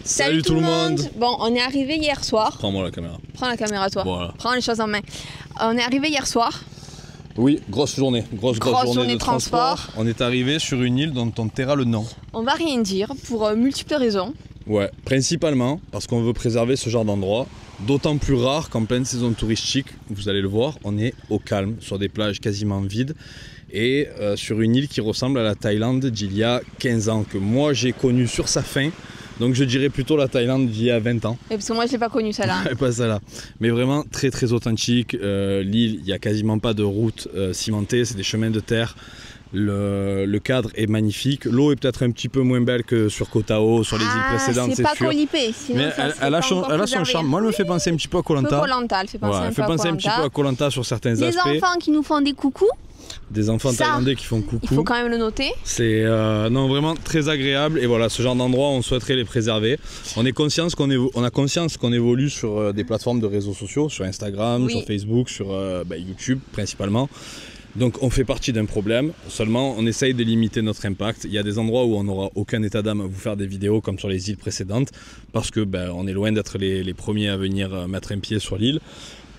Salut tout le monde. Bon, on est arrivé hier soir. Prends-moi la caméra. Prends la caméra toi. Voilà. Prends les choses en main. On est arrivé hier soir. Oui, grosse journée. Grosse journée de transport. On est arrivé sur une île dont on taira le nom. On va rien dire pour multiples raisons. Ouais, principalement parce qu'on veut préserver ce genre d'endroit. D'autant plus rare qu'en pleine saison touristique, vous allez le voir, on est au calme, sur des plages quasiment vides. Et sur une île qui ressemble à la Thaïlande d'il y a 15 ans, que moi j'ai connue sur sa fin. Donc je dirais plutôt la Thaïlande d'il y a 20 ans. Et parce que moi je l'ai pas connue celle-là. Pas celle-là. Mais vraiment très authentique. L'île, il n'y a quasiment pas de route cimentée, c'est des chemins de terre. Le cadre est magnifique. L'eau est peut-être un petit peu moins belle que sur Koh Tao, sur les îles précédentes, c'est sûr. C'est pas Koh Lipe, sinon mais elle a son charme. Moi, elle me fait penser un petit peu à Koh Lanta. Elle fait penser, un petit peu à Koh Lanta sur certains aspects. Les enfants qui nous font des coucous. Des enfants thaïlandais qui font coucou. Il faut quand même le noter. C'est non, vraiment très agréable. Et voilà, ce genre d'endroit, on souhaiterait les préserver. On a conscience qu'on évolue sur des plateformes de réseaux sociaux, sur Instagram, sur Facebook, sur YouTube principalement. Donc on fait partie d'un problème, seulement on essaye de limiter notre impact. Il y a des endroits où on n'aura aucun état d'âme à vous faire des vidéos comme sur les îles précédentes, parce que on est loin d'être les premiers à venir mettre un pied sur l'île.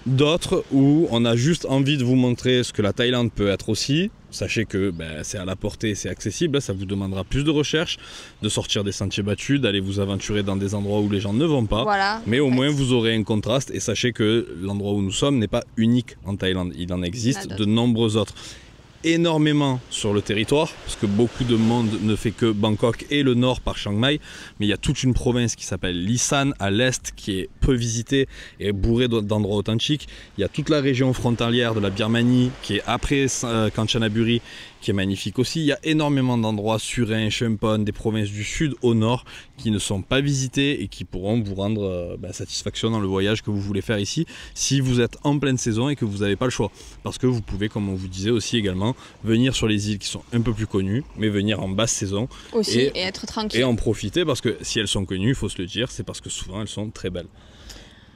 D'autres où on a juste envie de vous montrer ce que la Thaïlande peut être aussi. Sachez que c'est à la portée, c'est accessible, ça vous demandera plus de recherche, de sortir des sentiers battus, d'aller vous aventurer dans des endroits où les gens ne vont pas. Voilà, mais au moins vous aurez un contraste et sachez que l'endroit où nous sommes n'est pas unique en Thaïlande. Il en existe de nombreux autres. Énormément sur le territoire, parce que beaucoup de monde ne fait que Bangkok et le nord par Chiang Mai, mais il y a toute une province qui s'appelle l'Isan à l'est qui est peu visitée et bourrée d'endroits authentiques. Il y a toute la région frontalière de la Birmanie qui est après Kanchanaburi, qui est magnifique aussi. Il y a énormément d'endroits, Surin, Chumphon, des provinces du sud au nord qui ne sont pas visités et qui pourront vous rendre satisfaction dans le voyage que vous voulez faire ici si vous êtes en pleine saison et que vous n'avez pas le choix. Parce que vous pouvez, comme on vous disait aussi également, venir sur les îles qui sont un peu plus connues, mais venir en basse saison aussi et être tranquille. Et en profiter parce que si elles sont connues, il faut se le dire, c'est parce que souvent elles sont très belles.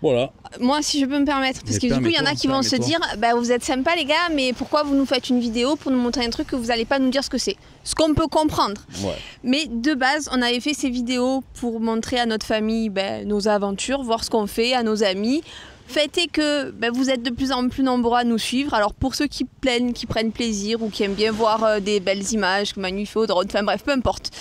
Voilà. Moi, si je peux me permettre, parce que du coup, il y en a qui vont se dire vous êtes sympa les gars, mais pourquoi vous nous faites une vidéo pour nous montrer un truc que vous n'allez pas nous dire ce que c'est? Ce qu'on peut comprendre. Ouais. Mais de base, on avait fait ces vidéos pour montrer à notre famille nos aventures, voir ce qu'on fait, à nos amis. Fait est que vous êtes de plus en plus nombreux à nous suivre. Alors pour ceux qui prennent plaisir ou qui aiment bien voir des belles images, magnifiques, drôles, enfin bref, peu importe.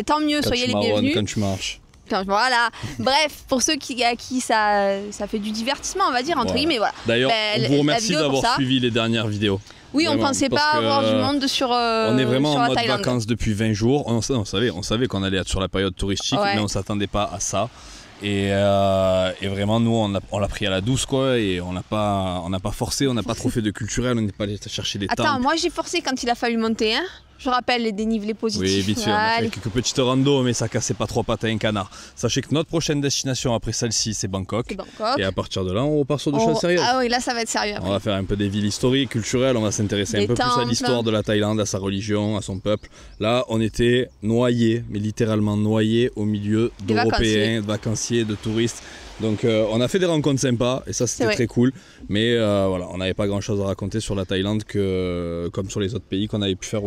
Tant mieux, soyez les bienvenus. Quand tu marches. Voilà, bref, pour ceux à qui ça fait du divertissement, on va dire, entre guillemets, voilà. D'ailleurs, on vous remercie d'avoir suivi les dernières vidéos. Oui, vraiment, on pensait pas avoir du monde sur on est vraiment en mode Thaïlande. Vacances depuis 20 jours. On savait qu'on allait être sur la période touristique, mais on s'attendait pas à ça. Et vraiment, nous, on l'a pris à la douce, quoi, et on n'a pas forcé, on n'a pas trop fait de culturel, on n'est pas allé chercher des temples. Attends, moi j'ai forcé quand il a fallu monter, hein. Je rappelle les dénivelés positifs. Oui, vite fait, on a fait quelques petites randos, mais ça cassait pas trois pattes à un canard. Sachez que notre prochaine destination après celle-ci, c'est Bangkok. Et à partir de là, on repart sur des choses sérieuses. Ah oui, là, ça va être sérieux. On va faire un peu des villes historiques, culturelles, on va s'intéresser un peu plus à l'histoire de la Thaïlande, à sa religion, à son peuple. Là, on était noyés, mais littéralement noyés au milieu d'Européens, de vacanciers, de touristes. Donc on a fait des rencontres sympas et ça c'était très cool, mais voilà, on n'avait pas grand chose à raconter sur la Thaïlande comme sur les autres pays qu'on avait pu faire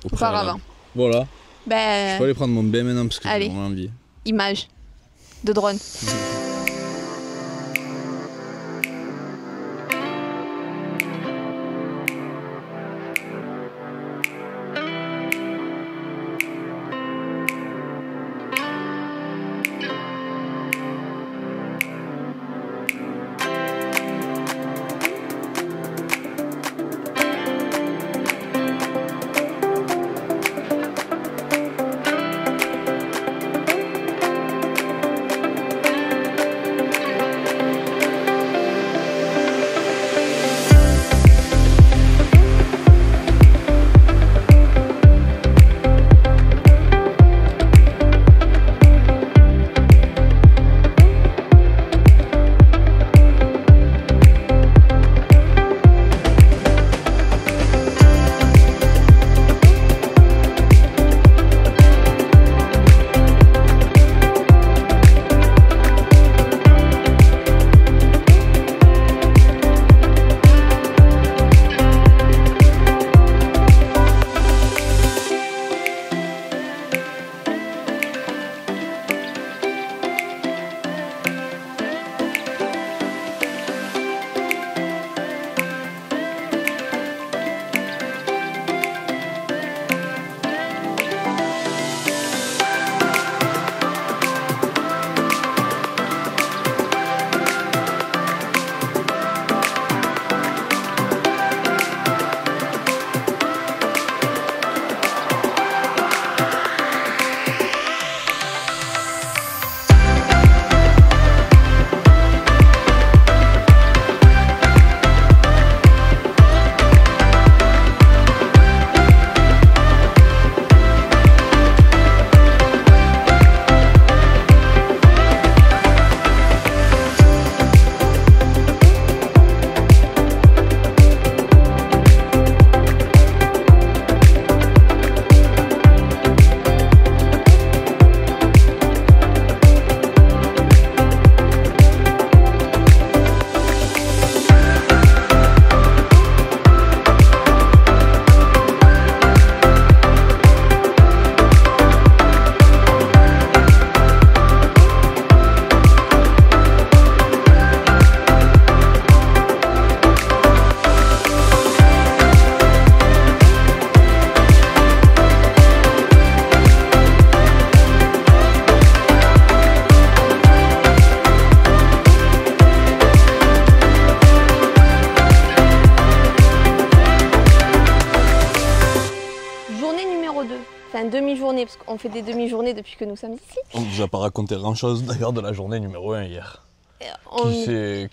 auparavant. Voilà. Je peux aller prendre mon bain maintenant parce que j'ai vraiment envie. Image de drone. Enfin, demi-journée, parce qu'on fait des demi-journées depuis que nous sommes ici. On ne vous a pas raconté grand-chose d'ailleurs de la journée numéro 1 hier. Qui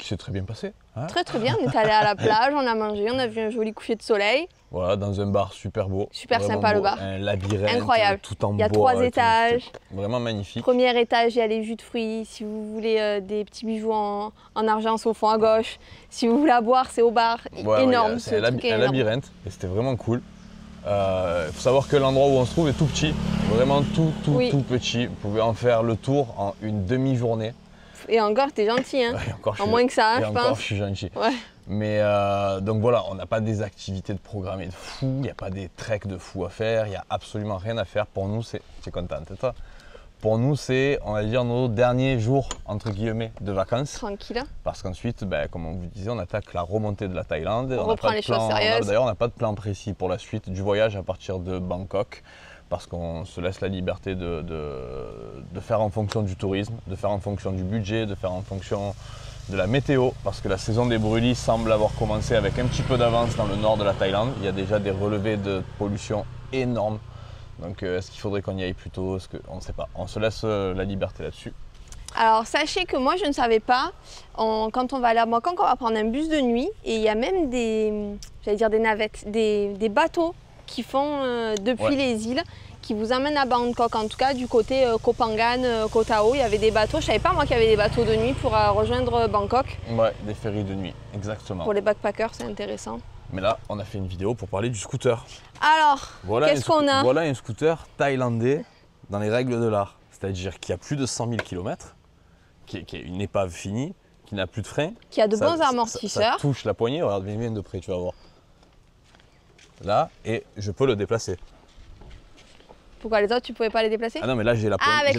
s'est très bien passé. Hein, très très bien, on est allé à la plage, on a mangé, on a vu un joli coucher de soleil. Voilà, dans un bar super beau. Super sympa beau, le bar. Un labyrinthe. Incroyable. Tout en bois. Il y a 3 étages. Vraiment magnifique. Premier étage, il y a les jus de fruits. Si vous voulez des petits bijoux en argent, c'est au fond à gauche. Si vous voulez à boire, c'est au bar. Énorme. C'est un labyrinthe et c'était vraiment cool. Il faut savoir que l'endroit où on se trouve est tout petit. Vraiment tout petit. Vous pouvez en faire le tour en une demi-journée. Et encore, t'es gentil, hein. En moins que ça, je pense. Encore, je suis gentil. Ouais. Mais donc voilà, on n'a pas des activités de programmées de fou, il n'y a pas des treks de fou à faire, il n'y a absolument rien à faire. Pour nous, c'est contente, toi. Pour nous, c'est, on va dire, nos derniers jours, entre guillemets, de vacances. Tranquille. Parce qu'ensuite, comme on vous disait, on attaque la remontée de la Thaïlande. On reprend les choses sérieuses. D'ailleurs, on n'a pas de plan précis pour la suite du voyage à partir de Bangkok. Parce qu'on se laisse la liberté de faire en fonction du tourisme, de faire en fonction du budget, de faire en fonction de la météo. Parce que la saison des brûlis semble avoir commencé avec un petit peu d'avance dans le nord de la Thaïlande. Il y a déjà des relevés de pollution énormes. Donc est-ce qu'il faudrait qu'on y aille plus tôt? On ne sait pas. On se laisse la liberté là-dessus. Alors sachez que moi je ne savais pas, quand on va aller à Bangkok, on va prendre un bus de nuit et il y a même des navettes, des bateaux qui font depuis les îles, qui vous emmènent à Bangkok, en tout cas du côté Koh Phangan, Koh Tao, il y avait des bateaux. Je savais pas moi qu'il y avait des bateaux de nuit pour rejoindre Bangkok. Ouais, des ferries de nuit, exactement. Pour les backpackers, c'est intéressant. Mais là, on a fait une vidéo pour parler du scooter. Alors, qu'est-ce qu'on a? Voilà un scooter thaïlandais dans les règles de l'art. C'est-à-dire qui a plus de 100 000 km, qui est une épave finie, qui n'a plus de frein. Qui a de bons amortisseurs. Ça touche la poignée, regarde bien de près, tu vas voir. Là, et je peux le déplacer. Pourquoi les autres, tu ne pouvais pas les déplacer? Ah non, mais là, j'ai la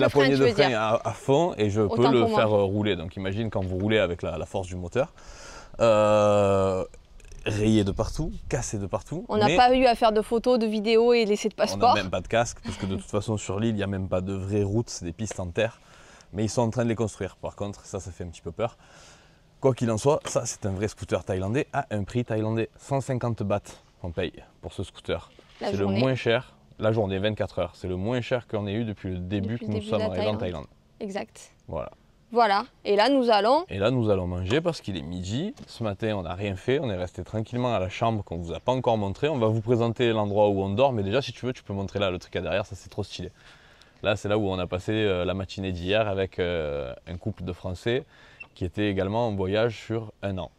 poignée de frein à fond et je peux le faire rouler. Donc imagine quand vous roulez avec la force du moteur. Rayé de partout, cassé de partout. On n'a pas eu à faire de photos, de vidéos et laisser de passeport. On n'a même pas de casque, parce que de toute façon sur l'île, il n'y a même pas de vraies routes, c'est des pistes en terre. Mais ils sont en train de les construire. Par contre, ça fait un petit peu peur. Quoi qu'il en soit, ça c'est un vrai scooter thaïlandais à un prix thaïlandais. 150 bahts on paye pour ce scooter. C'est le moins cher, la journée, 24 heures. C'est le moins cher qu'on ait eu depuis le début que nous sommes arrivés en Thaïlande. Exact. Voilà. Voilà, et là nous allons manger parce qu'il est midi. Ce matin on n'a rien fait, on est resté tranquillement à la chambre qu'on ne vous a pas encore montré. On va vous présenter l'endroit où on dort, mais déjà si tu veux tu peux montrer là le truc à derrière, ça c'est trop stylé. Là c'est là où on a passé la matinée d'hier avec un couple de Français qui était également en voyage sur 1 an.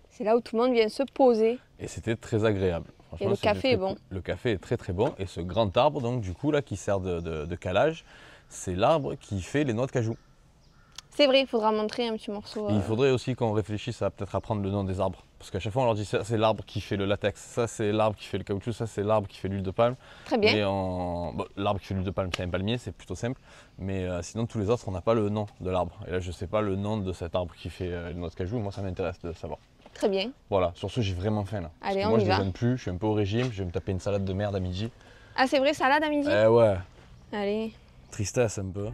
C'est là où tout le monde vient se poser. Et c'était très agréable. Et le café est bon. Le café est très très bon et ce grand arbre donc du coup là qui sert de calage, c'est l'arbre qui fait les noix de cajou. C'est vrai, il faudra montrer un petit morceau. Il faudrait aussi qu'on réfléchisse à peut-être apprendre le nom des arbres. Parce qu'à chaque fois on leur dit ça c'est l'arbre qui fait le latex, ça c'est l'arbre qui fait le caoutchouc, ça c'est l'arbre qui fait l'huile de palme. Très bien. L'arbre qui fait l'huile de palme c'est un palmier, c'est plutôt simple. Mais sinon tous les autres on n'a pas le nom de l'arbre. Et là je ne sais pas le nom de cet arbre qui fait les noix de cajou, moi ça m'intéresse de savoir. Très bien. Voilà, sur ce j'ai vraiment faim là. Allez, parce que moi je ne déjeune plus, je suis un peu au régime, je vais me taper une salade de merde à midi. Ah c'est vrai, salade à midi? Ouais. Allez. Tristesse un peu.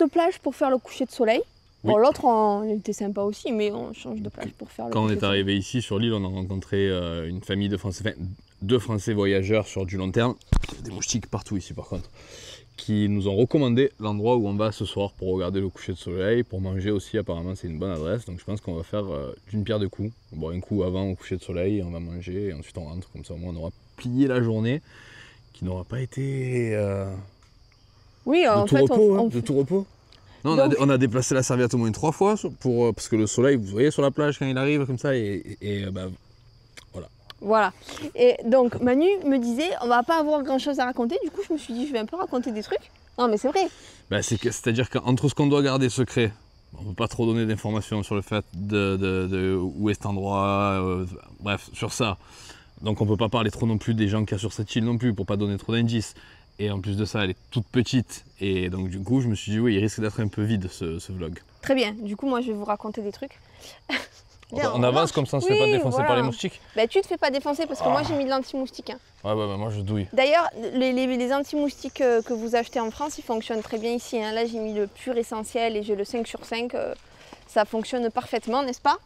plage pour faire le coucher de soleil. Oui. Bon, l'autre, on était sympa aussi, mais on change de plage pour faire le Quand on coucher est de soleil. arrivé ici sur l'île, on a rencontré une famille de Français, enfin 2 Français voyageurs sur du long terme. Il y a des moustiques partout ici par contre. Qui nous ont recommandé l'endroit où on va ce soir pour regarder le coucher de soleil, pour manger aussi. Apparemment, c'est une bonne adresse. Donc je pense qu'on va faire d'une pierre deux coups. On boit un coup avant au coucher de soleil, on va manger et ensuite on rentre. Comme ça, au moins, on aura plié la journée qui n'aura pas été Oui, en tout fait, repos, de tout repos. Non, donc, on a déplacé la serviette au moins 3 fois parce que le soleil, vous voyez sur la plage quand il arrive comme ça voilà. Voilà. Et donc Manu me disait, on va pas avoir grand chose à raconter. Du coup, je me suis dit, je vais un peu raconter des trucs. Non, mais c'est vrai. Ben, c'est-à-dire qu'entre ce qu'on doit garder secret, on ne peut pas trop donner d'informations sur le fait de où est cet endroit, bref, sur ça. Donc on ne peut pas parler trop non plus des gens qu'il y a sur cette île non plus, pour pas donner trop d'indices. Et en plus de ça, elle est toute petite. Et donc du coup, je me suis dit, oui, il risque d'être un peu vide ce vlog. Très bien. Du coup, moi, je vais vous raconter des trucs. Bien, on avance comme ça, on ne se fait pas défoncer par les moustiques. Bah, tu te fais pas défoncer parce que moi, j'ai mis de l'anti-moustique. Hein. Ouais, bah, moi, je douille. D'ailleurs, les anti-moustiques que vous achetez en France, ils fonctionnent très bien ici. Hein. Là, j'ai mis le pur essentiel et j'ai le 5 sur 5. Ça fonctionne parfaitement, n'est-ce pas?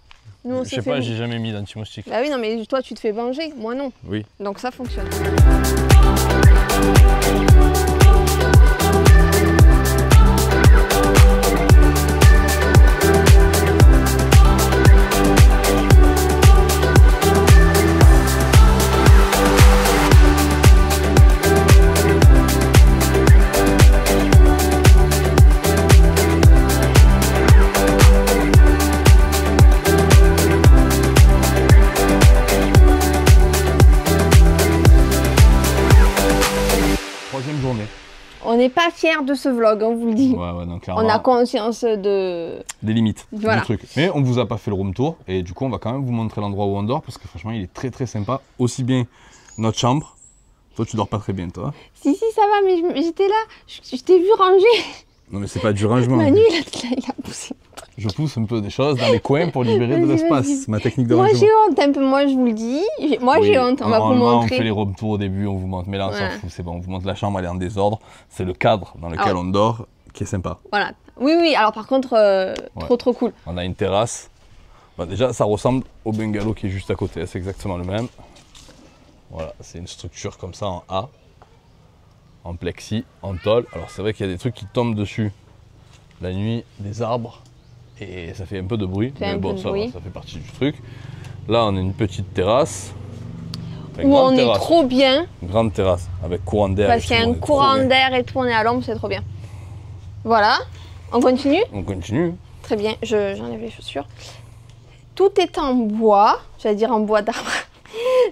Nous, je sais pas, j'ai jamais mis d'anti-moustique. Bah oui, non, mais toi, tu te fais venger. Moi, non. Oui. Donc, ça fonctionne. On n'est pas fiers de ce vlog, on vous le dit. Ouais, donc clairement, on a conscience des limites, voilà. du truc. Mais on vous a pas fait le room tour et du coup on va quand même vous montrer l'endroit où on dort parce que franchement il est très très sympa. Aussi bien notre chambre. Toi tu dors pas très bien toi. Si ça va, mais j'étais là, je t'ai vu ranger. Non mais c'est pas du rangement. Manu il a poussé. Je pousse un peu des choses dans les coins pour libérer de l'espace. Ma technique de rangement. Moi j'ai honte un peu, moi je vous le dis. Moi j'ai honte, on va vous montrer. On fait les room tours au début, on vous montre. Mais là on s'en fout, c'est bon, on vous montre la chambre, elle est en désordre. C'est le cadre dans lequel on dort qui est sympa. Voilà. Oui, alors par contre, trop cool. On a une terrasse. Bah, déjà ça ressemble au bungalow qui est juste à côté, c'est exactement le même. Voilà, c'est une structure comme ça en A. En plexi, en tôle. Alors c'est vrai qu'il y a des trucs qui tombent dessus la nuit, des arbres, et ça fait un peu de bruit, mais bon ça fait partie du truc. Là on a une petite terrasse. Enfin, où on est trop bien. Une grande terrasse avec courant d'air. Parce qu'il y a un courant d'air et tout, on est à l'ombre, c'est trop bien. Voilà, on continue? On continue. Très bien, j'enlève les chaussures. Tout est en bois, j'allais dire en bois d'arbre.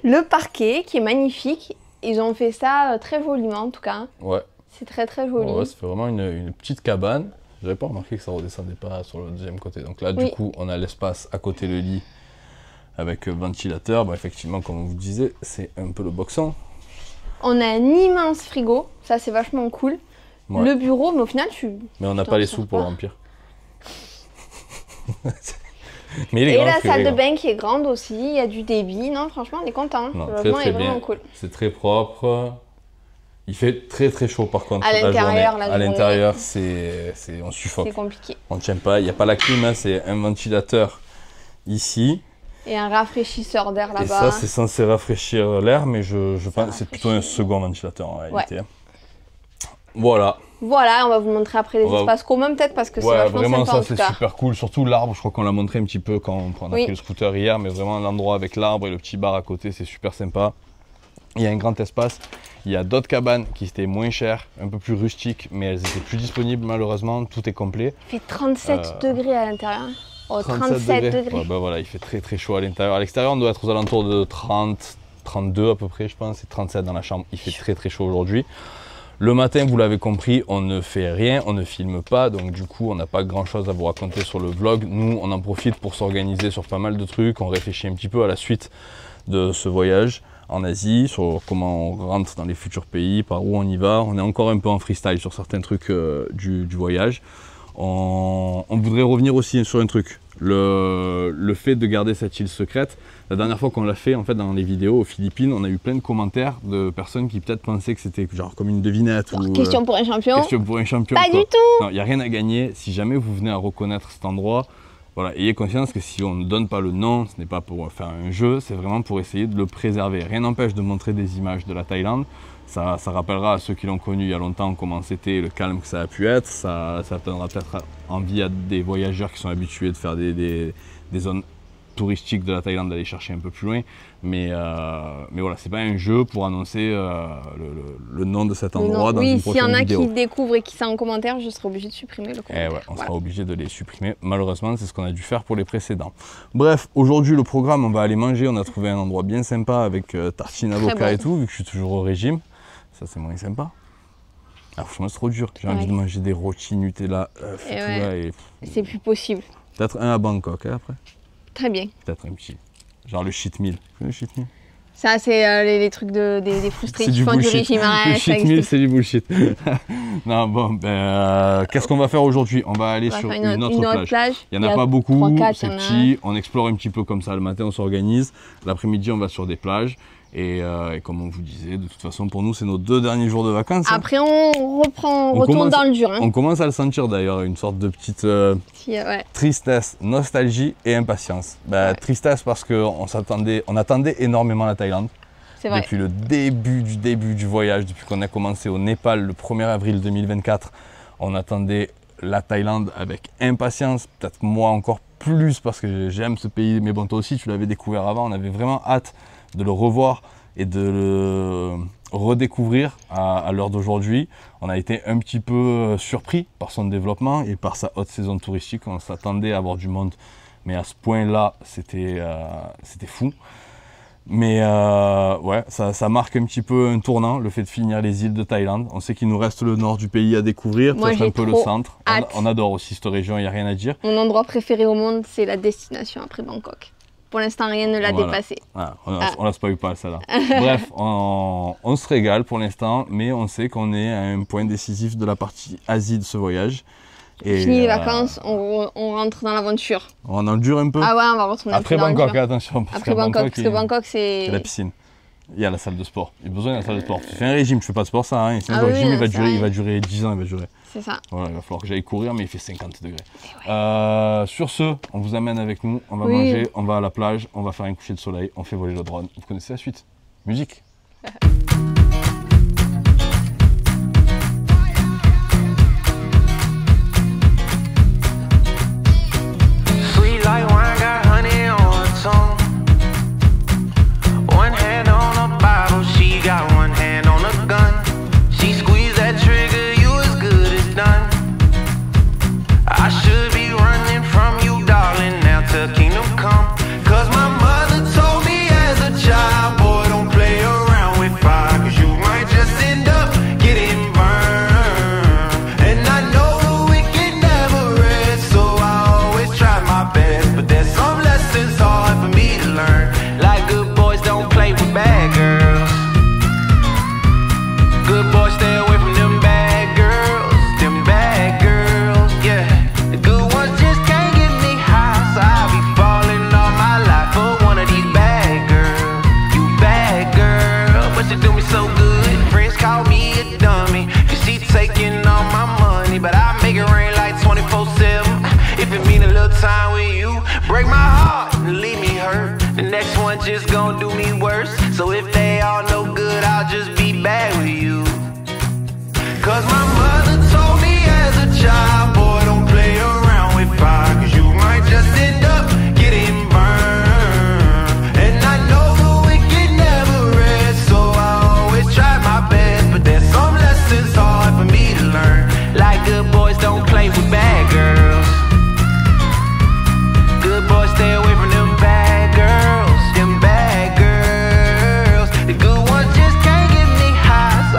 Le parquet qui est magnifique. Ils ont fait ça très joliment en tout cas. Ouais. C'est très très joli. Ouais, ça fait vraiment une petite cabane. J'avais pas remarqué que ça redescendait pas sur le deuxième côté. Donc là, du coup, on a l'espace à côté le lit avec ventilateur. Bah, effectivement, comme on vous disait, c'est un peu le boxon. On a un immense frigo. Ça, c'est vachement cool. Ouais. Le bureau, mais au final, Mais on n'a pas les sous pour le remplir. Mais et la salle de bain qui est grande aussi, il y a du débit. Non, franchement, on est content. Le logement est vraiment cool. C'est très propre. Il fait très très chaud par contre. À l'intérieur, à l'intérieur, on suffoque. C'est compliqué. On ne tient pas. Il n'y a pas la clim, hein, c'est un ventilateur ici. Et un rafraîchisseur d'air là-bas. Et ça, c'est censé rafraîchir l'air, mais je pense que c'est plutôt un second ventilateur en réalité. Ouais. Voilà. Voilà, on va vous montrer après les espaces communs peut-être parce que c'est vachement vraiment sympa, ça c'est super cool, surtout l'arbre, je crois qu'on l'a montré un petit peu quand on a pris le scooter hier, mais vraiment l'endroit avec l'arbre et le petit bar à côté, c'est super sympa. Il y a un grand espace, il y a d'autres cabanes qui étaient moins chères, un peu plus rustiques, mais elles étaient plus disponibles malheureusement, tout est complet. Il fait 37 degrés à l'intérieur. Oh, 37 degrés. Ouais, bah voilà, il fait très très chaud à l'intérieur. À l'extérieur, on doit être aux alentours de 30, 32 à peu près, je pense, et 37 dans la chambre. Il fait très très chaud aujourd'hui. Le matin, vous l'avez compris, on ne fait rien, on ne filme pas, donc du coup, on n'a pas grand chose à vous raconter sur le vlog. Nous, on en profite pour s'organiser sur pas mal de trucs. On réfléchit un petit peu à la suite de ce voyage en Asie, sur comment on rentre dans les futurs pays, par où on y va. On est encore un peu en freestyle sur certains trucs du voyage. On voudrait revenir aussi sur un truc, le fait de garder cette île secrète. La dernière fois qu'on l'a fait, en fait, dans les vidéos aux Philippines, on a eu plein de commentaires de personnes qui peut-être pensaient que c'était genre comme une devinette. Ou, question pour un champion. Question pour un champion. Pas du tout. Non, il n'y a rien à gagner. Si jamais vous venez à reconnaître cet endroit, voilà, ayez conscience que si on ne donne pas le nom, ce n'est pas pour faire un jeu, c'est vraiment pour essayer de le préserver. Rien n'empêche de montrer des images de la Thaïlande. Ça rappellera à ceux qui l'ont connu il y a longtemps comment c'était, le calme que ça a pu être. Ça donnera peut-être envie à des voyageurs qui sont habitués de faire des zones touristiques de la Thaïlande d'aller chercher un peu plus loin. Mais voilà, c'est pas un jeu pour annoncer le nom de cet endroit dans une prochaine vidéo. Oui, s'il y en a qui découvrent et qui sont en commentaire, je serai obligé de supprimer le commentaire. Ouais, on sera obligé de les supprimer. Malheureusement, c'est ce qu'on a dû faire pour les précédents. Bref, aujourd'hui, le programme, on va aller manger. On a trouvé un endroit bien sympa avec tartine avocat et tout, vu que je suis toujours au régime. Ça, c'est moins sympa. Ah, franchement, c'est trop dur. J'ai envie de manger des rôtis Nutella. C'est plus possible. Peut-être un à Bangkok, hein, après. Très bien. Peut-être un petit. Genre le cheat meal. Le cheat meal. Ça, c'est les trucs des frustrés qui font du régime. Le cheat meal, c'est du bullshit. Non, bon, qu'est-ce qu'on va faire aujourd'hui? On va aller sur une autre plage. Il n'y en a pas beaucoup, c'est petit. On explore un petit peu comme ça. Le matin, on s'organise. L'après-midi, on va sur des plages. Et comme on vous disait, de toute façon, pour nous, c'est nos 2 derniers jours de vacances. Après, on retourne dans le dur. Hein. On commence à le sentir d'ailleurs, une sorte de petite tristesse, nostalgie et impatience. Tristesse parce qu'on attendait énormément la Thaïlande. C'est vrai. Depuis le début du voyage, depuis qu'on a commencé au Népal le 1er avril 2024, on attendait la Thaïlande avec impatience, peut-être moi encore plus parce que j'aime ce pays, mais bon, toi aussi, tu l'avais découvert avant, on avait vraiment hâte de le revoir et de le redécouvrir à l'heure d'aujourd'hui. On a été un petit peu surpris par son développement et par sa haute saison touristique. On s'attendait à avoir du monde, mais à ce point-là, c'était fou. Mais ouais, ça marque un petit peu un tournant, le fait de finir les îles de Thaïlande. On sait qu'il nous reste le nord du pays à découvrir, peut-être un peu le centre. On adore aussi cette région, il n'y a rien à dire. Mon endroit préféré au monde, c'est la destination après Bangkok. Pour l'instant, rien ne l'a dépassé. Ah, on la spoil pas, celle-là. Bref, on se régale pour l'instant, mais on sait qu'on est à un point décisif de la partie Asie de ce voyage. Fini les vacances, on rentre dans l'aventure. On endure un peu. Ah ouais, on va retourner après Bangkok, attention. Après Bangkok, parce que Bangkok, c'est la piscine. Il y a la salle de sport. Il y a besoin de la salle de sport. Tu fais un régime, tu fais pas de sport, ça. Hein. Sinon, le régime, il va durer 10 ans. C'est ça. Voilà, il va falloir que j'aille courir, mais il fait 50 degrés. Sur ce, on vous amène avec nous. On va manger, on va à la plage, on va faire un coucher de soleil, on fait voler le drone. Vous connaissez la suite. Musique. Just gonna do me worse. So if they all no good, I'll just be bad with you. Cause my mother told me as a child, boy, don't play around with fire, cause you might just end up getting burned. And I know the wicked never rest, so I always try my best. But there's some lessons hard for me to learn. Like good boys don't play with bad girls. Good boys stay away from them bad girls. Them bad girls, the good ones just can't get me high,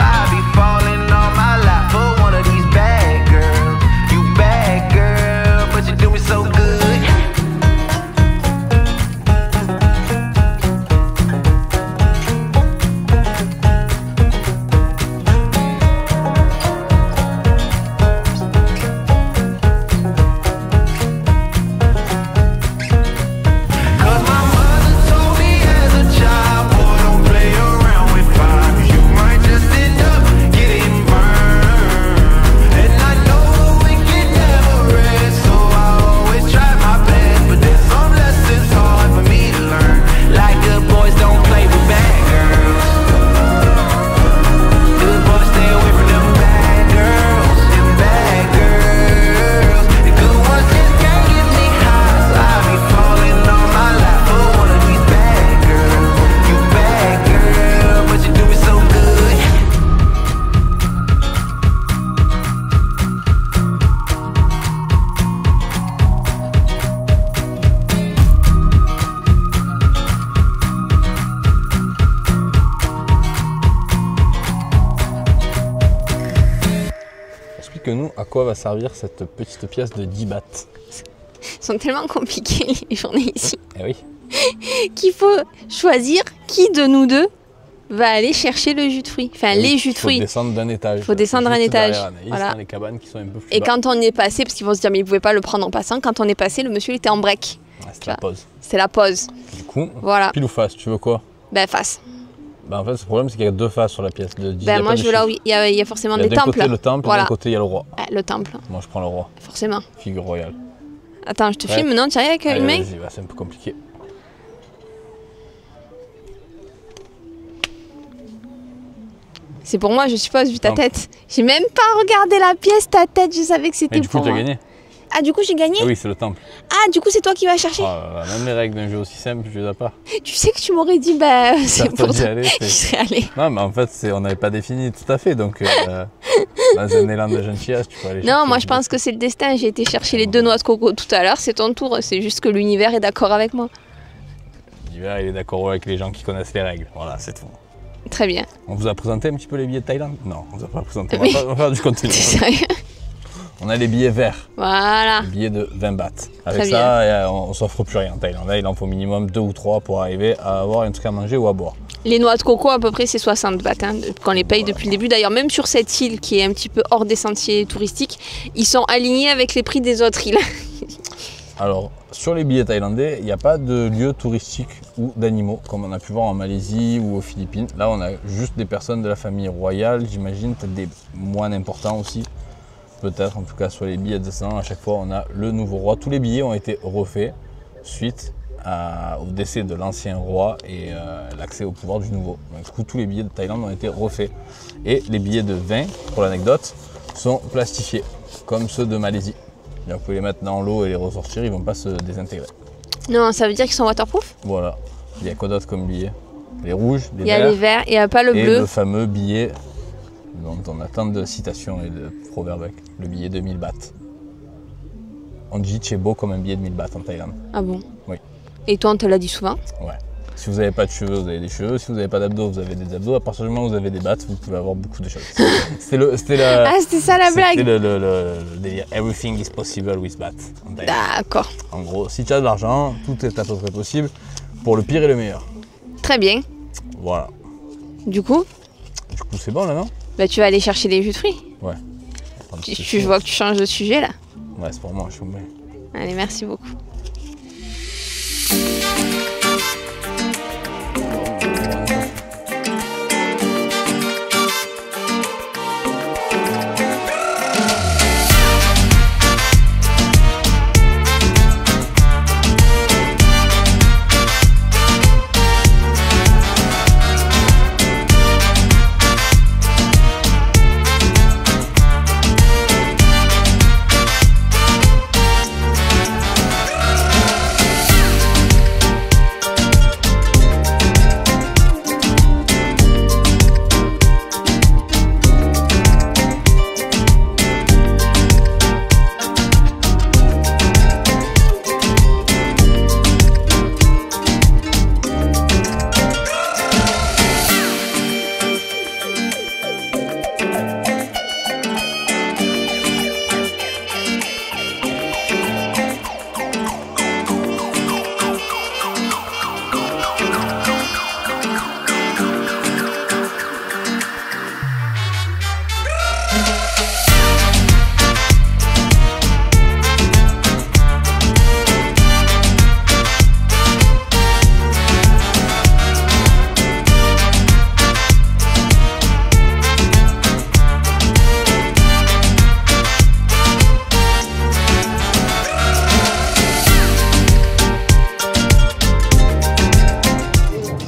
explique-nous à quoi va servir cette petite pièce de 10 bahts. Sont tellement compliquées les journées ici. Eh oui. Qu'il faut choisir qui de nous deux va aller chercher le jus de fruits. Enfin, les jus de fruits. Il faut descendre d'un étage. Il faut descendre un étage. Voilà. Dans les cabanes qui sont un peu plus Et bas. quand on y est passé, parce qu'ils vont se dire mais ils ne pouvaient pas le prendre en passant, quand on est passé, le monsieur il était en break. C'est la pause. C'est la pause. Du coup, voilà. Pile ou face, tu veux quoi? Ben face. Ben en fait, le problème c'est qu'il y a 2 faces sur la pièce. Ben moi je veux là où il y a forcément des temples. D'un côté le temple, et d'un côté il y a le roi. Le temple. Moi je prends le roi. Forcément. Figure royale. Attends, je te filme, non? Tu arrives avec une main? Vas-y, c'est un peu compliqué. C'est pour moi, je suppose, vu ta tête. J'ai même pas regardé la pièce, ta tête, je savais que c'était pour moi. Du coup, tu as gagné. Ah, du coup, j'ai gagné? Ah oui, c'est le temple. Ah, du coup, c'est toi qui vas chercher. Même les règles d'un jeu aussi simple, je les ai pas. Tu sais que tu m'aurais dit, bah, c'est pour toi. Je serais allé. Non, mais en fait, on n'avait pas défini tout à fait, donc dans un élan de gentillesse, tu peux aller chercher. Non, moi, je pense que c'est le destin. J'ai été chercher les 2 noix de coco tout à l'heure, c'est ton tour. C'est juste que l'univers est d'accord avec moi. L'univers, il est d'accord avec les gens qui connaissent les règles. Voilà, c'est tout. Très bien. On vous a présenté un petit peu les billets de Thaïlande? Non, on vous a pas présenté. On va faire du contenu. C'est sérieux? On a les billets verts. Voilà. Les billets de 20 bahts. Avec ça, on s'offre plus rien en Thaïlande. Là, il en faut minimum 2 ou 3 pour arriver à avoir un truc à manger ou à boire. Les noix de coco, à peu près, c'est 60 bahts, hein, qu'on les paye depuis le début. D'ailleurs, même sur cette île qui est un petit peu hors des sentiers touristiques, ils sont alignés avec les prix des autres îles. Alors, sur les billets thaïlandais, il n'y a pas de lieu touristique ou d'animaux, comme on a pu voir en Malaisie ou aux Philippines. Là, on a juste des personnes de la famille royale, j'imagine, peut-être des moines importants aussi. Peut-être, en tout cas, sur les billets de 100, à chaque fois, on a le nouveau roi. Tous les billets ont été refaits suite au décès de l'ancien roi et l'accès au pouvoir du nouveau. Donc, du coup, tous les billets de Thaïlande ont été refaits. Et les billets de 20, pour l'anecdote, sont plastifiés, comme ceux de Malaisie. Vous pouvez les mettre dans l'eau et les ressortir, ils ne vont pas se désintégrer. Non, ça veut dire qu'ils sont waterproof? Voilà. Il y a quoi d'autre comme billets? Les rouges, les verts. Il y a les verts, il n'y a pas le bleu. Et le fameux billet dont on a tant de citations et de proverbes avec, le billet de 1000 bahts. On dit Chebo comme un billet de 1000 bahts en Thaïlande. Ah bon? Oui. Et toi, on te l'a dit souvent? Ouais. Si vous n'avez pas de cheveux, vous avez des cheveux. Si vous n'avez pas d'abdos, vous avez des abdos. À partir du moment où vous avez des bahts, vous pouvez avoir beaucoup de choses. C'était ça la blague. C'était le délire. Everything is possible with bahts. D'accord. En gros, si tu as de l'argent, tout est à peu près possible pour le pire et le meilleur. Très bien. Voilà. Du coup, c'est bon là, non? Bah, tu vas aller chercher les jus de fruits. Ouais. Je vois que tu changes de sujet là. Ouais, c'est pour moi, je suis bien. Allez, merci beaucoup.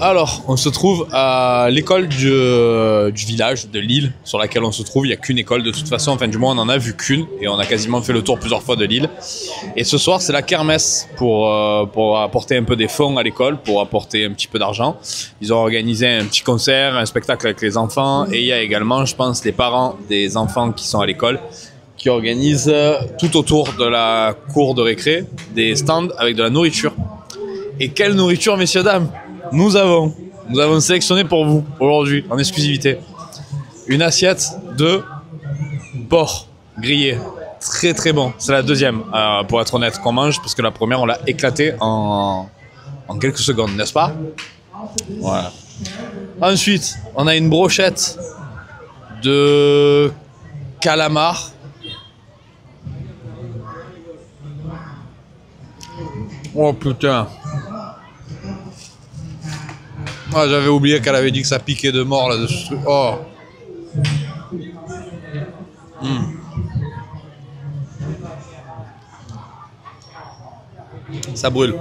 Alors, on se trouve à l'école du village, de l'île sur laquelle on se trouve. Il n'y a qu'une école de toute façon, enfin du moins on n'en a vu qu'une et on a quasiment fait le tour plusieurs fois de l'île. Et ce soir c'est la kermesse pour apporter un peu des fonds à l'école, pour apporter un petit peu d'argent. Ils ont organisé un petit concert, un spectacle avec les enfants et il y a également, je pense, les parents des enfants qui sont à l'école qui organisent tout autour de la cour de récré des stands avec de la nourriture. Et quelle nourriture, messieurs, dames! Nous avons sélectionné pour vous aujourd'hui en exclusivité une assiette de porc. grillé. Très très bon. C'est la deuxième, pour être honnête, qu'on mange, parce que la première, on l'a éclaté en quelques secondes, n'est-ce pas? Voilà. Ensuite, on a une brochette de calamar. Oh putain. Ah, j'avais oublié qu'elle avait dit que ça piquait de mort là-dessus. Oh. Ça brûle.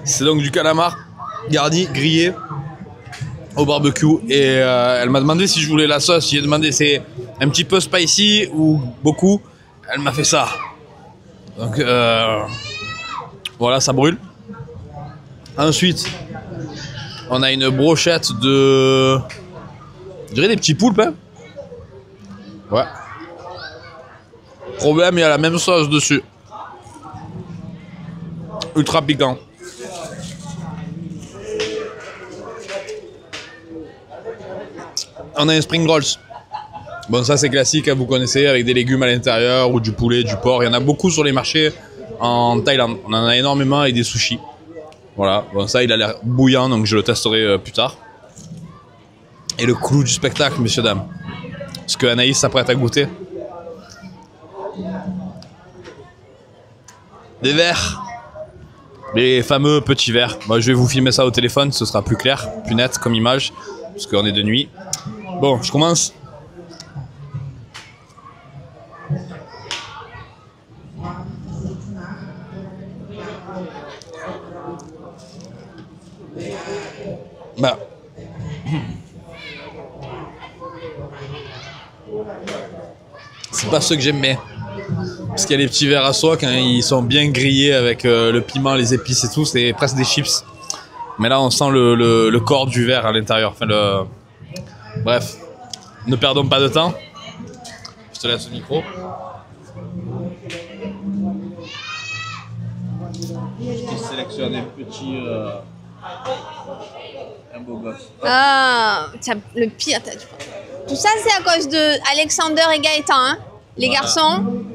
C'est donc du calamar garni, grillé au barbecue. Et elle m'a demandé si je voulais la sauce. J'ai demandé c'est un petit peu spicy ou beaucoup. Elle m'a fait ça. Donc voilà, ça brûle. Ensuite, on a une brochette de... Je dirais des petits poulpes. Hein. Ouais. Problème, il y a la même sauce dessus. Ultra piquant. On a un spring rolls. Bon, ça c'est classique, hein, vous connaissez, avec des légumes à l'intérieur ou du poulet, du porc. Il y en a beaucoup sur les marchés en Thaïlande. On en a énormément avec des sushis. Voilà, bon ça il a l'air bouillant, donc je le testerai plus tard. Et le clou du spectacle, messieurs, dames. Ce que Anaïs s'apprête à goûter. Des verres. Les fameux petits verres. Moi, je vais vous filmer ça au téléphone, ce sera plus clair, plus net comme image, parce qu'on est de nuit. Bon, je commence. Bah. C'est pas ceux que j'aime bien. Parce qu'il y a les petits verres à soie, quand ils sont bien grillés avec le piment, les épices et tout, c'est presque des chips. Mais là, on sent le corps du verre à l'intérieur. Enfin, bref, ne perdons pas de temps. Je te laisse le micro. Je sélectionne un petit... un beau gosse. Ah, le pire. Tout ça, c'est à cause de Alexander et Gaëtan, hein. Les garçons,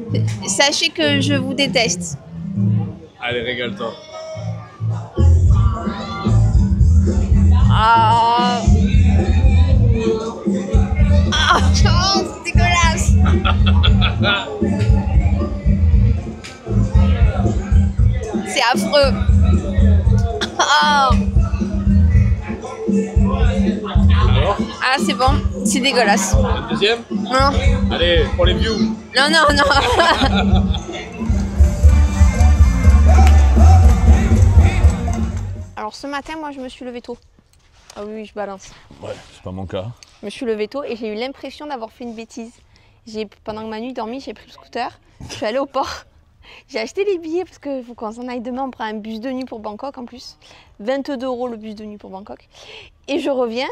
sachez que je vous déteste. Allez, régale-toi. Ah, oh, c'est dégueulasse. C'est affreux. Oh. Ah, c'est bon, c'est dégueulasse. Le deuxième? Non. Allez, pour les views. Non, non, non. Alors ce matin, moi, je me suis levée tôt. Ah oui, je balance. Ouais, c'est pas mon cas. Je me suis levée tôt et j'ai eu l'impression d'avoir fait une bêtise. Pendant que ma nuit dormie, j'ai pris le scooter, je suis allée au port. J'ai acheté les billets parce que faut qu'on s'en aille demain, on prend un bus de nuit pour Bangkok en plus. 22 € le bus de nuit pour Bangkok. Et je reviens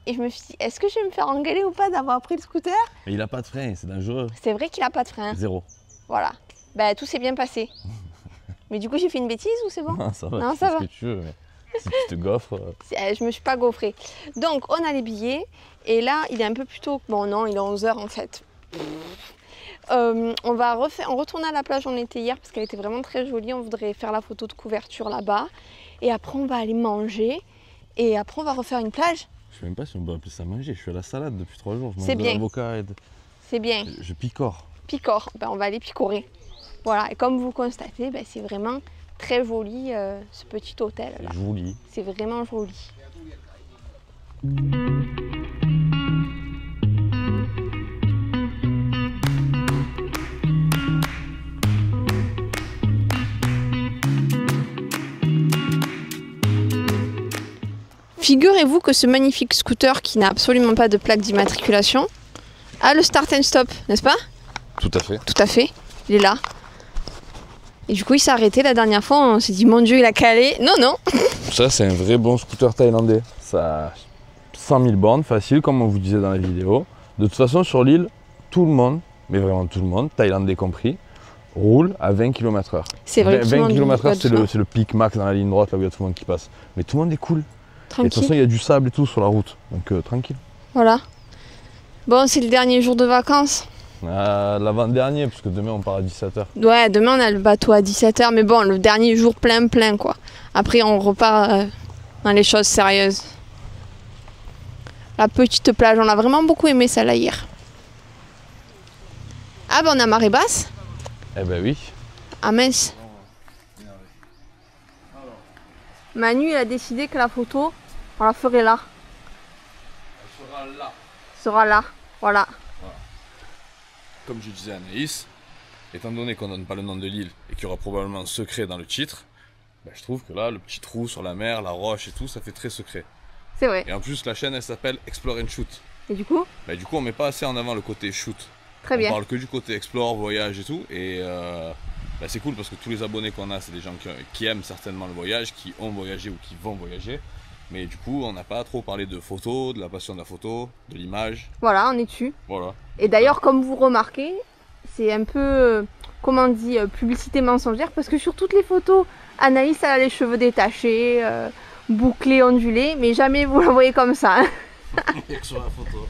et je me suis dit, est-ce que je vais me faire engueuler ou pas d'avoir pris le scooter? Mais il a pas de frein, c'est dangereux. C'est vrai qu'il a pas de frein. Zéro. Voilà. Bah, tout s'est bien passé. Mais du coup, j'ai fait une bêtise ou c'est bon? Non, ça va. Non, ça va. Ce que tu veux, mais si tu te gaufres... Je me suis pas gaufrée. Donc, on a les billets. Et là, il est un peu plus tôt. Bon, non, il est 11 h en fait. On retourne à la plage où on était hier parce qu'elle était vraiment très jolie. On voudrait faire la photo de couverture là-bas. Et après, on va aller manger. Et après, on va refaire une plage. Je sais même pas si on peut appeler ça manger. Je suis à la salade depuis 3 jours. C'est bien. C'est bien. Je picore. Picore. Ben, on va aller picorer. Voilà. Et comme vous constatez, ben, c'est vraiment très joli ce petit hôtel là. Joli. C'est vraiment joli. Figurez-vous que ce magnifique scooter qui n'a absolument pas de plaque d'immatriculation a le start and stop, n'est-ce pas? Tout à fait. Tout à fait, il est là. Et du coup il s'est arrêté la dernière fois, on s'est dit mon Dieu il a calé. Non, non. Ça c'est un vrai bon scooter thaïlandais. Ça a 100 000 bornes, facile comme on vous disait dans la vidéo. De toute façon sur l'île, tout le monde, mais vraiment tout le monde, thaïlandais compris, roule à 20 km/h. C'est vrai. 20 km/h c'est le pic max dans la ligne droite là où il y a tout le monde qui passe. Mais tout le monde est cool. Tranquille. Et de toute façon il y a du sable et tout sur la route, donc tranquille. Voilà. Bon, c'est le dernier jour de vacances. L'avant-dernier, parce que demain on part à 17h. Ouais, demain on a le bateau à 17h, mais bon, le dernier jour plein quoi. Après on repart dans les choses sérieuses. La petite plage, on a vraiment beaucoup aimé celle-là hier. Ah bah on a marée basse. Eh ben oui. Ah mince. Manu il a décidé que la photo, on la ferait là. Elle sera là. Sera là, voilà. Comme je disais à Anaïs, étant donné qu'on donne pas le nom de l'île et qu'il y aura probablement un secret dans le titre, bah, je trouve que là, le petit trou sur la mer, la roche et tout, ça fait très secret. C'est vrai. Et en plus, la chaîne, elle s'appelle Explore and Shoot. Et du coup On met pas assez en avant le côté shoot. Très bien. On parle que du côté explore, voyage et tout. Et c'est cool parce que tous les abonnés qu'on a, c'est des gens qui aiment certainement le voyage, qui ont voyagé ou qui vont voyager. Mais du coup, on n'a pas trop parlé de photos, de la passion de la photo, de l'image. Voilà, on est dessus. Voilà. Et d'ailleurs, comme vous remarquez, c'est un peu, comment on dit, publicité mensongère, parce que sur toutes les photos, Anaïs elle a les cheveux détachés, bouclés, ondulés, mais jamais vous la voyez comme ça. Hein. Sur la photo.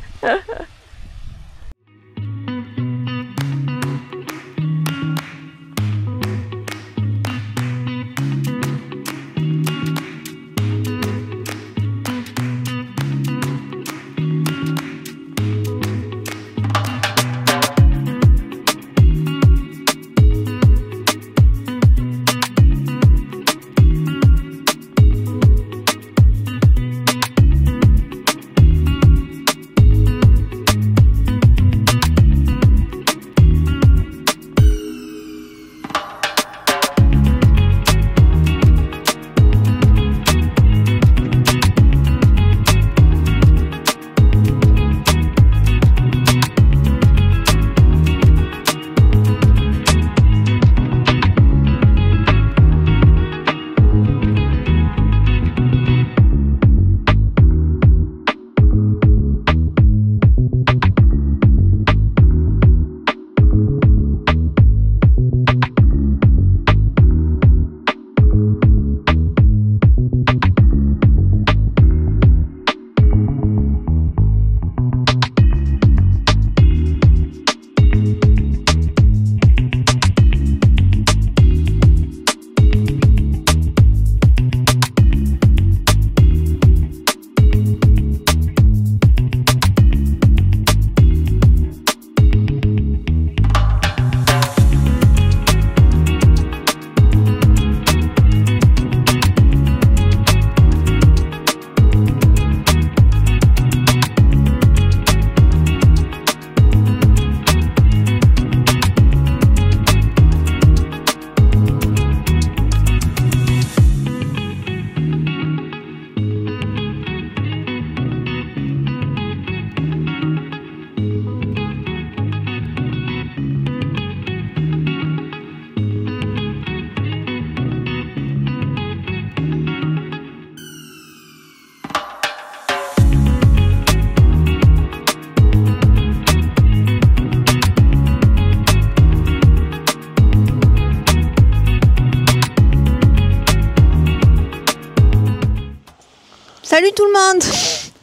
Salut tout le monde.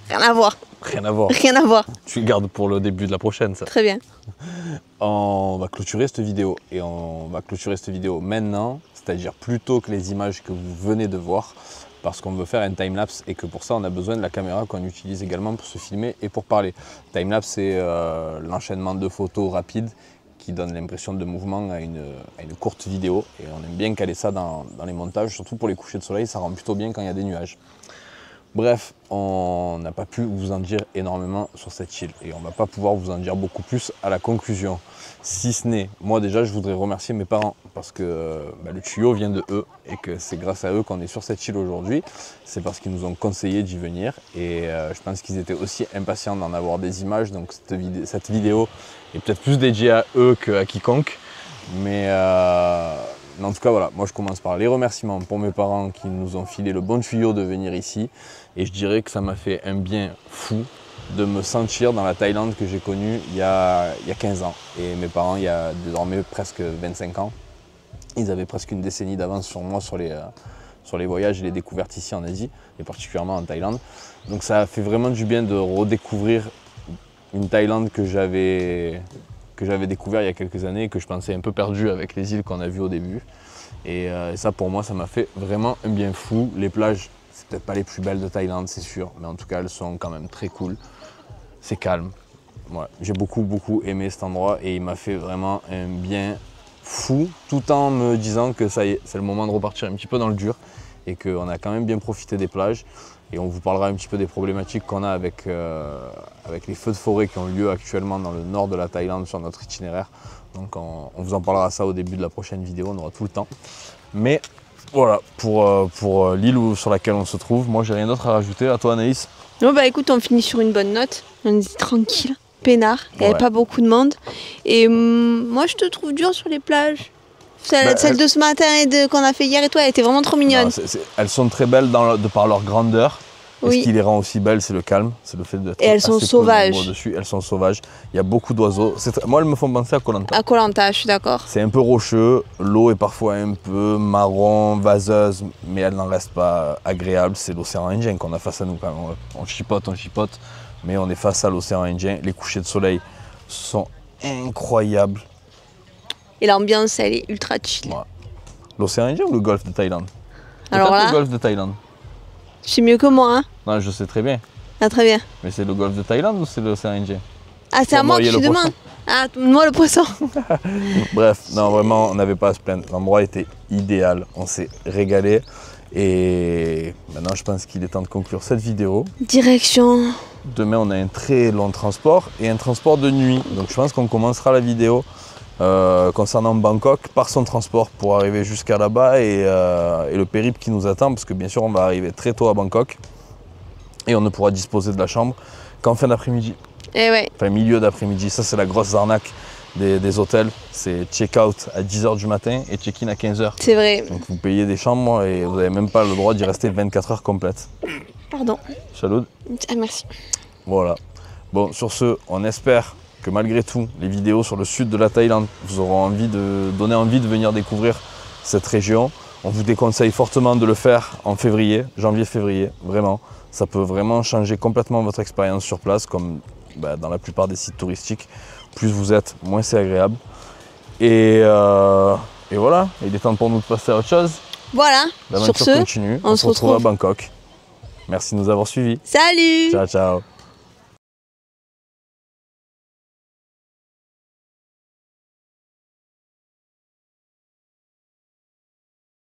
Rien à voir. Rien à voir. Rien à voir. Tu le gardes pour le début de la prochaine, ça. Très bien. On va clôturer cette vidéo et on va clôturer cette vidéo maintenant, c'est-à-dire plus tôt que les images que vous venez de voir, parce qu'on veut faire un timelapse et que pour ça on a besoin de la caméra qu'on utilise également pour se filmer et pour parler. Timelapse, c'est l'enchaînement de photos rapides qui donne l'impression de mouvement à une courte vidéo, et on aime bien caler ça dans les montages, surtout pour les couchers de soleil, ça rend plutôt bien quand il y a des nuages. Bref, on n'a pas pu vous en dire énormément sur cette île et on ne va pas pouvoir vous en dire beaucoup plus à la conclusion. Si ce n'est, moi déjà je voudrais remercier mes parents parce que le tuyau vient de eux et que c'est grâce à eux qu'on est sur cette île aujourd'hui. C'est parce qu'ils nous ont conseillé d'y venir et je pense qu'ils étaient aussi impatients d'en avoir des images, donc cette vidéo est peut-être plus dédiée à eux qu'à quiconque. Mais en tout cas voilà, moi je commence par les remerciements pour mes parents qui nous ont filé le bon tuyau de venir ici. Et je dirais que ça m'a fait un bien fou de me sentir dans la Thaïlande que j'ai connue il y a 15 ans. Et mes parents, il y a désormais presque 25 ans, ils avaient presque une décennie d'avance sur moi sur les voyages et les découvertes ici en Asie, et particulièrement en Thaïlande. Donc ça a fait vraiment du bien de redécouvrir une Thaïlande que j'avais que j'avais découvert il y a quelques années et que je pensais un peu perdu avec les îles qu'on a vues au début. Et ça pour moi, ça m'a fait vraiment un bien fou. Les plages, c'est peut-être pas les plus belles de Thaïlande, c'est sûr, mais en tout cas, elles sont quand même très cool. C'est calme. Ouais, j'ai beaucoup aimé cet endroit et il m'a fait vraiment un bien fou, tout en me disant que ça y est, c'est le moment de repartir un petit peu dans le dur et qu'on a quand même bien profité des plages. Et on vous parlera un petit peu des problématiques qu'on a avec les feux de forêt qui ont lieu actuellement dans le nord de la Thaïlande sur notre itinéraire. Donc on vous en parlera ça au début de la prochaine vidéo, on aura tout le temps. Mais voilà, pour l'île sur laquelle on se trouve, moi j'ai rien d'autre à rajouter. À toi Anaïs? Oh bah écoute, on finit sur une bonne note, on est tranquille, peinard, il n'y avait pas beaucoup de monde. Et moi je te trouve dur sur les plages. Celle de ce matin et qu'on a fait hier et toi, elle était vraiment trop mignonne. Non, elles sont très belles de par leur grandeur. Oui. Et ce qui les rend aussi belles, c'est le calme, c'est le fait d'être et elles sont sauvages. Dessus. Elles sont sauvages. Il y a beaucoup d'oiseaux. Moi, elles me font penser à Koh Lanta. À Koh Lanta, je suis d'accord. C'est un peu rocheux. L'eau est parfois un peu marron, vaseuse, mais elle n'en reste pas agréable. C'est l'océan Indien qu'on a face à nous quand même. On chipote, mais on est face à l'océan Indien. Les couchers de soleil sont incroyables. Et l'ambiance, elle est ultra chill. Ouais. L'océan Indien ou le golfe de Thaïlande? Alors là, le golfe de Thaïlande. C'est mieux que moi, hein? Non, je sais très bien. Ah, très bien. Mais c'est le golfe de Thaïlande ou c'est l'océan Indien? Ah, c'est à moi que tu demandes. Ah, moi le poisson. Bref, non, vraiment, on n'avait pas à se plaindre. L'endroit était idéal. On s'est régalé. Et maintenant, je pense qu'il est temps de conclure cette vidéo. Direction. Demain, on a un très long transport et un transport de nuit. Donc, je pense qu'on commencera la vidéo concernant Bangkok par son transport pour arriver jusqu'à là-bas et le périple qui nous attend, parce que bien sûr on va arriver très tôt à Bangkok et on ne pourra disposer de la chambre qu'en fin d'après-midi. Et ouais. Enfin milieu d'après-midi, ça c'est la grosse arnaque des hôtels, c'est check-out à 10h du matin et check-in à 15h. C'est vrai. Donc vous payez des chambres et vous n'avez même pas le droit d'y rester 24 heures complètes. Pardon. Chaloud. Ah merci. Voilà. Bon, sur ce, on espère que malgré tout, les vidéos sur le sud de la Thaïlande vous auront donné envie de venir découvrir cette région. On vous déconseille fortement de le faire en février, janvier-février, vraiment. Ça peut vraiment changer complètement votre expérience sur place, comme dans la plupart des sites touristiques. Plus vous êtes, moins c'est agréable. Et voilà, il est temps pour nous de passer à autre chose. Voilà, sur ce, continue. On se retrouve à Bangkok. Merci de nous avoir suivis. Salut! Ciao, ciao!